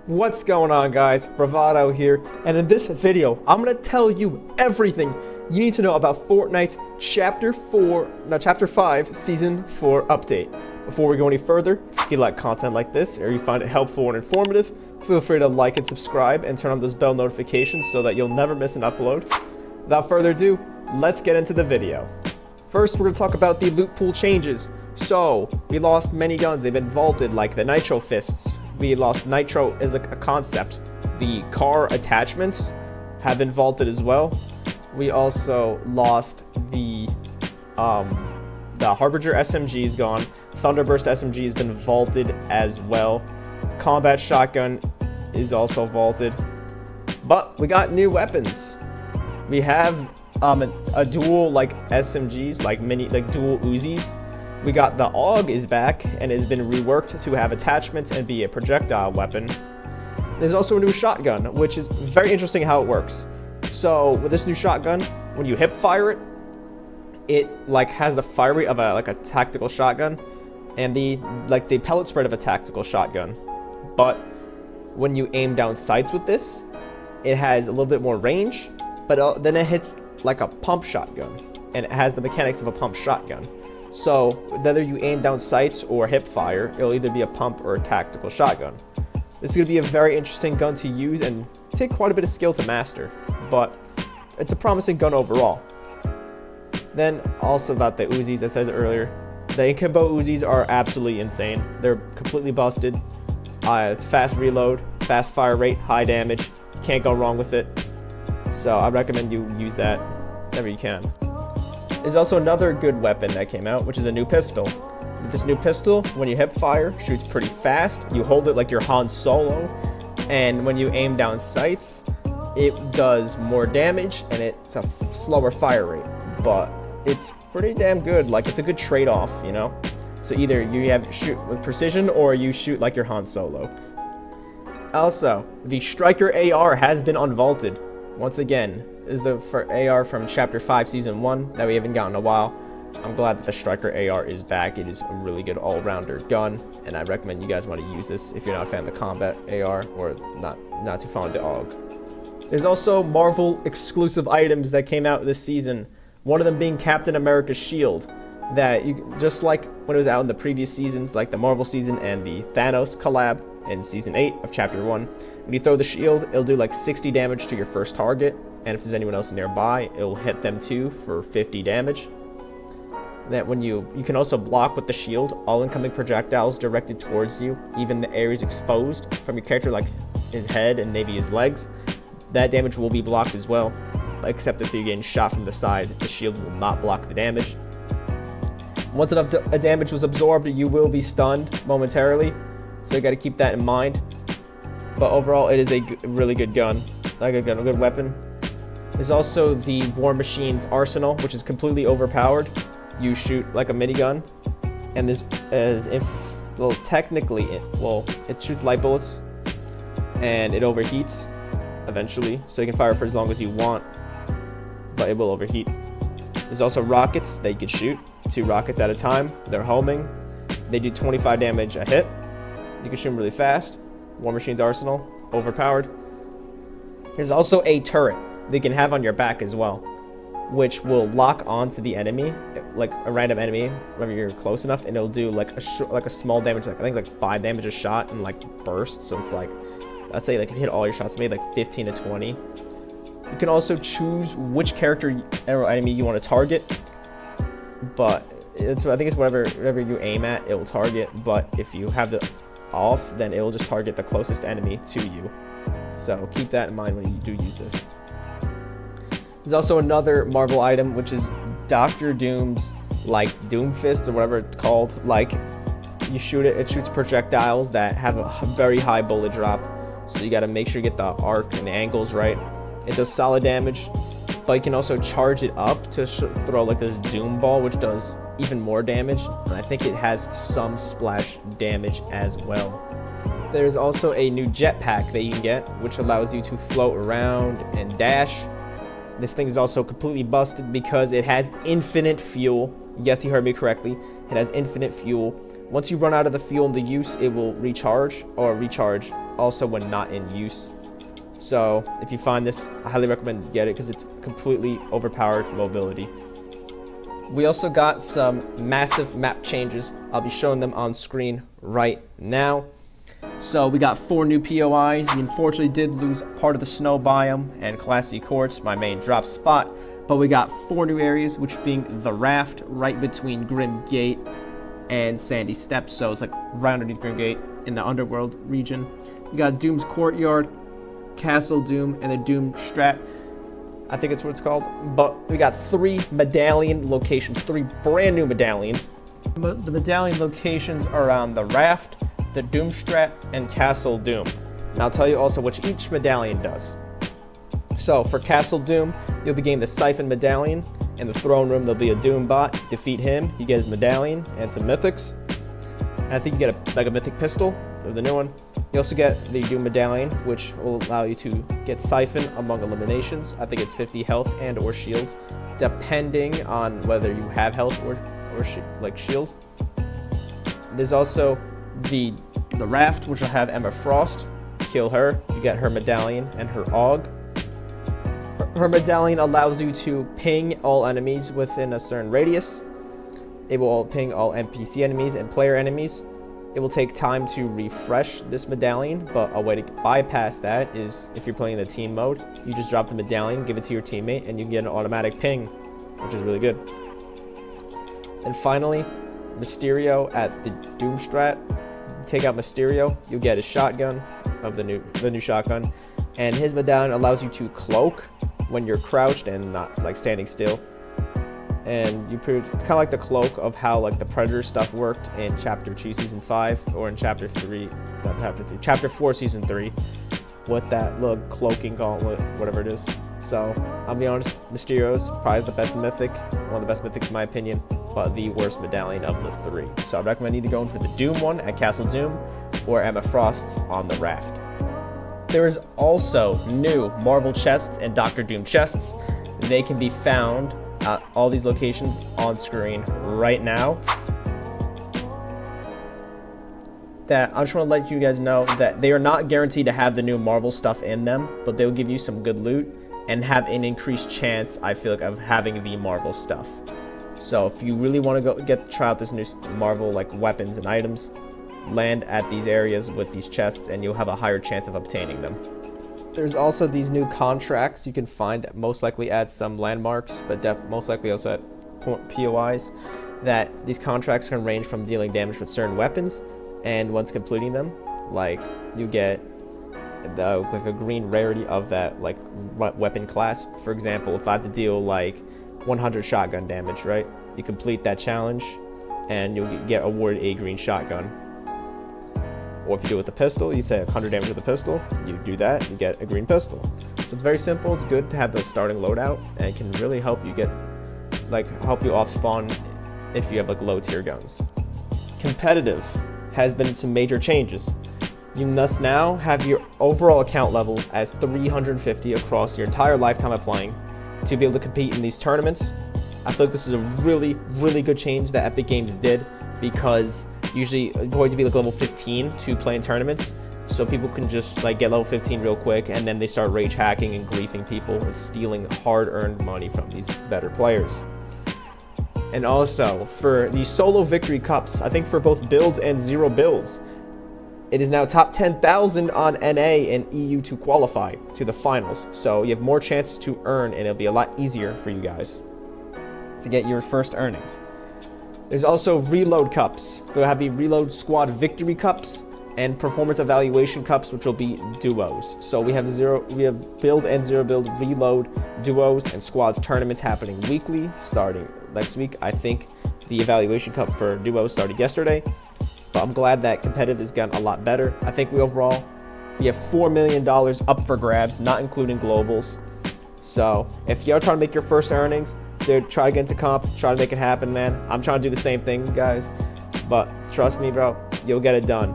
What's going on, guys? Bravado here, and in this video I'm gonna tell you everything you need to know about Fortnite's Chapter 5 Season 4 update. Before we go any further, if you like content like this or you find it helpful and informative, feel free to like and subscribe and turn on those bell notifications so that you'll never miss an upload. Without further ado, let's get into the video. First, we're gonna talk about the loot pool changes. So, we lost many guns. They've been vaulted, like the Nitro Fists. We lost Nitro as a concept. The car attachments have been vaulted as well. We also lost the Harbinger SMG is gone. Thunderburst SMG has been vaulted as well. Combat Shotgun is also vaulted. But we got new weapons. We have a dual SMGs, like dual Uzis. We got the AUG is back and has been reworked to have attachments and be a projectile weapon. There's also a new shotgun, which is very interesting how it works. So with this new shotgun, when you hip fire it, it has the fire rate of a tactical shotgun and the pellet spread of a tactical shotgun. But when you aim down sights with this, it has a little bit more range, but then it hits like a pump shotgun, and it has the mechanics of a pump shotgun. So whether you aim down sights or hip fire, it'll either be a pump or a tactical shotgun. This is going to be a very interesting gun to use and take quite a bit of skill to master, but it's a promising gun overall. Then also about the Uzis, I said earlier, the Akimbo Uzis are absolutely insane. They're completely busted. It's fast reload, fast fire rate, high damage. You can't go wrong with it. So I recommend you use that whenever you can. There's also another good weapon that came out, which is a new pistol. With this new pistol, when you hip fire, shoots pretty fast. You hold it like your Han Solo, and when you aim down sights, it does more damage and it's a slower fire rate. But it's pretty damn good. Like, it's a good trade-off, you know? So either you shoot with precision or you shoot like your Han Solo. Also, the Striker AR has been unvaulted. Once again, is the AR from Chapter 5 Season 1 that we haven't gotten in a while. I'm glad that the Striker AR is back. It is a really good all-rounder gun, and I recommend you guys want to use this if you're not a fan of the combat AR or not too fond of the AUG. There's also Marvel exclusive items that came out this season. One of them being Captain America's shield, that you just like when it was out in the previous seasons, like the Marvel season and the Thanos collab in Season 8 of Chapter 1. When you throw the shield, it'll do like 60 damage to your first target, and if there's anyone else nearby, it'll hit them too for 50 damage. That when you can also block with the shield all incoming projectiles directed towards you, even the areas exposed from your character, like his head and maybe his legs. That damage will be blocked as well, except if you're getting shot from the side, the shield will not block the damage. Once enough damage was absorbed, you will be stunned momentarily, so you got to keep that in mind. But overall, it is a really good gun, a good weapon. There's also the War Machine's arsenal, which is completely overpowered. You shoot like a minigun, and it shoots light bullets, and it overheats eventually, so you can fire for as long as you want, but it will overheat. There's also rockets that you can shoot, 2 rockets at a time. They're homing. They do 25 damage a hit. You can shoot them really fast. War Machine's arsenal, overpowered. There's also a turret that you can have on your back as well, which will lock onto the enemy, like a random enemy, whenever you're close enough, and it'll do like a small damage, I think 5 damage a shot in bursts. So it's let's say if you hit all your shots, maybe 15 to 20. You can also choose which character or enemy you want to target, but I think it's whatever you aim at, it will target. But if you have the off, then it will just target the closest enemy to you. So keep that in mind when you do use this. There's also another Marvel item, which is Dr. Doom's Doom Fist or whatever it's called. You shoot it, it shoots projectiles that have a very high bullet drop. So you got to make sure you get the arc and the angles right. It does solid damage, but you can also charge it up to throw this Doom Ball, which does even more damage. And I think it has some splash damage as well. There's also a new jetpack that you can get, which allows you to float around and dash. This thing is also completely busted because it has infinite fuel. Yes, you heard me correctly. It has infinite fuel. Once you run out of the fuel in the use, it will recharge also when not in use. So if you find this, I highly recommend you get it because it's completely overpowered mobility. We also got some massive map changes. I'll be showing them on screen right now. So we got 4 new POIs. We unfortunately did lose part of the snow biome and Classy Courts, my main drop spot. But we got 4 new areas, which being the Raft, right between Grim Gate and Sandy Steps. So it's like right underneath Grim Gate in the Underworld region. We got Doom's Courtyard, Castle Doom, and the Doom Strat. I think it's what it's called. But we got 3 medallion locations, 3 brand new medallions. The medallion locations are around the Raft, the Doom Strat, and Castle Doom. And I'll tell you also what each medallion does. So for Castle Doom, you'll be getting the Siphon medallion. In the throne room, there'll be a Doom bot. Defeat him, you get his medallion and some mythics. And I think you get a Mega Mythic pistol, or the new one. You also get the Doom medallion, which will allow you to get Siphon among eliminations. I think it's 50 health and or shield, depending on whether you have health or like shields. There's also the Raft, which will have Emma Frost. Kill her, you get her medallion and her AUG. Her medallion allows you to ping all enemies within a certain radius. It will ping all NPC enemies and player enemies. It will take time to refresh this medallion, but a way to bypass that is if you're playing the team mode, you just drop the medallion, give it to your teammate, and you get an automatic ping, which is really good. And finally, Mysterio at the Doom Strat. Take out Mysterio, you'll get a shotgun of the new shotgun, and his medallion allows you to cloak when you're crouched and not like standing still. And it's kind of like the cloak of how like the Predator stuff worked in Chapter 2 Season 5, or in Chapter 4 Season 3, with that little cloaking gauntlet, whatever it is. So I'll be honest, Mysterio's probably the best mythic, one of the best mythics in my opinion, but the worst medallion of the 3. So I recommend either going for the Doom one at Castle Doom or Emma Frost's on the Raft. There is also new Marvel chests and Doctor Doom chests. They can be found at all these locations on screen right now. That I just want to let you guys know that they are not guaranteed to have the new Marvel stuff in them, but they'll give you some good loot and have an increased chance, I feel like, of having the Marvel stuff. So if you really want to try out this new Marvel like weapons and items, land at these areas with these chests and you'll have a higher chance of obtaining them. There's also these new contracts you can find most likely at some landmarks, but most likely also at POIs, that these contracts can range from dealing damage with certain weapons, and once completing them, like you get like a green rarity of that like weapon class. For example, if I have to deal like 100 shotgun damage, right? You complete that challenge and you'll get awarded a green shotgun. Or if you do it with a pistol, you say 100 damage with a pistol, you do that, you get a green pistol. So it's very simple. It's good to have the starting loadout, and it can really help you help you off spawn if you have like low tier guns. Competitive has been some major changes. You thus now have your overall account level as 350 across your entire lifetime of playing to be able to compete in these tournaments. I feel like this is a really, really good change that Epic Games did, because usually it's going to be like level 15 to play in tournaments, so people can just like get level 15 real quick, and then they start rage hacking and griefing people and stealing hard-earned money from these better players. And also for the solo victory cups, I think for both builds and 0 builds, it is now top 10,000 on NA and EU to qualify to the finals. So you have more chances to earn, and it'll be a lot easier for you guys to get your first earnings. There's also reload cups. There'll be reload squad victory cups and performance evaluation cups, which will be duos. So we have build and 0 build reload duos and squads tournaments happening weekly starting next week. I think the evaluation cup for duos started yesterday, but I'm glad that competitive has gotten a lot better. I think we have $4 million up for grabs, not including globals. So if you're trying to make your first earnings, dude, try to get into comp, try to make it happen, man. I'm trying to do the same thing, guys, but trust me, bro, you'll get it done.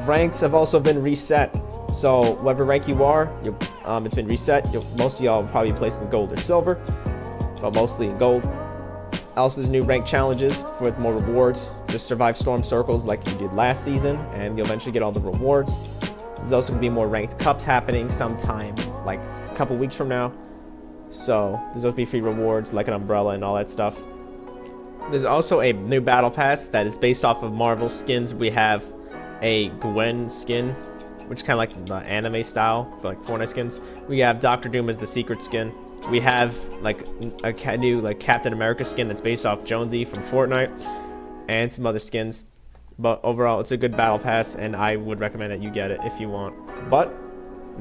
Ranks have also been reset, so whatever rank you are, it's been reset. Most of y'all will probably be placed in gold or silver, but mostly in gold. Also, there's new rank challenges with more rewards. Just survive storm circles like you did last season, and you'll eventually get all the rewards. There's also gonna be more ranked cups happening sometime, like a couple weeks from now. So there's also be free rewards like an umbrella and all that stuff. There's also a new battle pass that is based off of Marvel skins. We have a Gwen skin, which is kind of like the anime style for like Fortnite skins. We have Doctor Doom as the secret skin. We have like a new like Captain America skin that's based off Jonesy from Fortnite, and some other skins. But overall, it's a good battle pass, and I would recommend that you get it if you want. But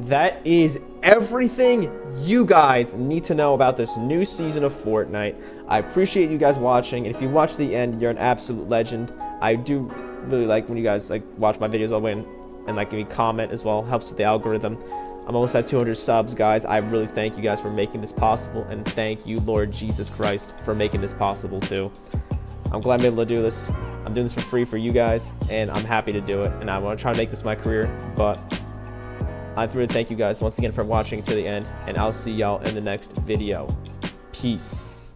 that is everything you guys need to know about this new season of Fortnite. I appreciate you guys watching, and if you watch the end, you're an absolute legend. I do really like when you guys like watch my videos all the way and like give me comment as well. Helps with the algorithm. I'm almost at 200 subs, guys. I really thank you guys for making this possible, and thank you, Lord Jesus Christ, for making this possible too. I'm glad I'm able to do this. I'm doing this for free for you guys, and I'm happy to do it, and I want to try to make this my career. But I really thank you guys once again for watching to the end, and I'll see y'all in the next video. Peace.